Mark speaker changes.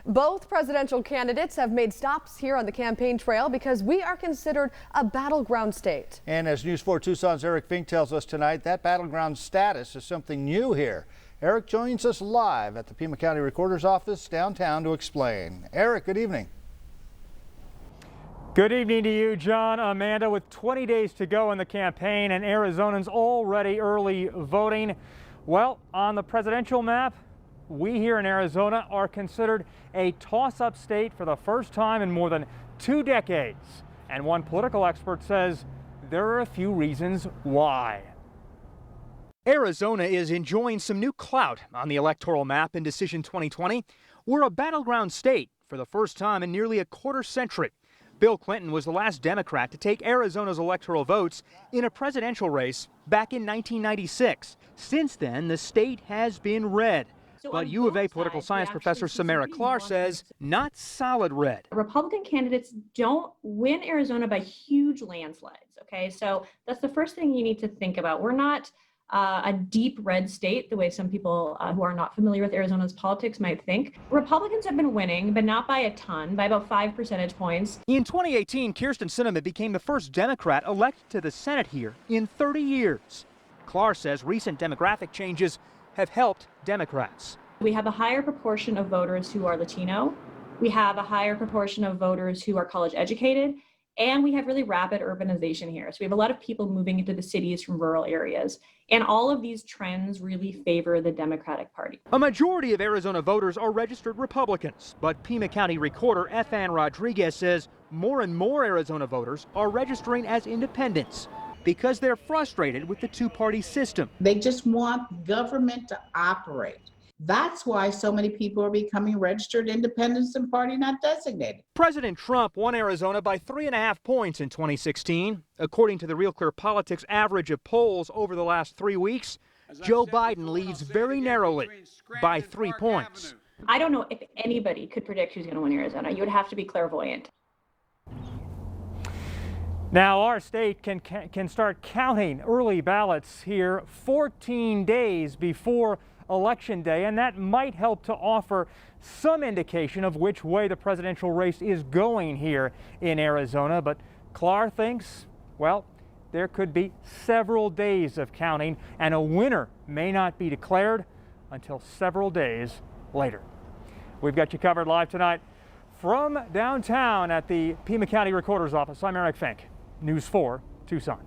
Speaker 1: Both presidential candidates have made stops here on the campaign trail because we are considered a battleground state.
Speaker 2: And as News 4 Tucson's Eric Fink tells us tonight, that battleground status is something new here. Eric joins us live at the Pima County Recorder's Office downtown to explain. Eric, good evening.
Speaker 3: Good evening to you, John. Amanda, with 20 days to go in the campaign and Arizonans already early voting. Well, on the presidential map, we here in Arizona are considered a toss-up state for the first time in more than 2 decades. And one political expert says there are a few reasons why. Arizona is enjoying some new clout on the electoral map in Decision 2020. We're a battleground state for the first time in nearly a quarter century. Bill Clinton was the last Democrat to take Arizona's electoral votes in a presidential race back in 1996. Since then, the state has been red. But U of A political science professor Samara Clark says not solid red.
Speaker 4: Republican candidates don't win Arizona by huge landslides. Okay, so that's the first thing you need to think about. We're not a deep red state the way some people who are not familiar with Arizona's politics might think. Republicans have been winning, but not by a ton, by about 5 percentage points. In 2018, Kyrsten Sinema became the first Democrat elected to the Senate here in 30 years. Clark says recent demographic changes have helped Democrats. We have a higher proportion of voters who are Latino. We have a higher proportion of voters who are college educated. And we have really rapid urbanization here. So we have a lot of people moving into the cities from rural areas. And all of these trends really favor the Democratic Party. A majority of Arizona voters are registered Republicans, but Pima County Recorder F.Ann Rodriguez says more and more Arizona voters are registering as independents because they're frustrated with the two-party system.
Speaker 5: They just want government to operate. That's why so many people are becoming registered independents and party not designated.
Speaker 3: President Trump won Arizona by 3.5 points in 2016. According to the Real Clear Politics average of polls over the last 3 weeks, Joe Biden leads very narrowly by 3 points.
Speaker 4: I don't know if anybody could predict who's going to win Arizona. You would have to be clairvoyant.
Speaker 3: Now our state can start counting early ballots here 14 days before Election Day, and that might help to offer some indication of which way the presidential race is going here in Arizona. But Clark thinks, well, there could be several days of counting, and a winner may not be declared until several days later. We've got you covered live tonight from downtown at the Pima County Recorder's Office. I'm Eric Fink, News 4 Tucson.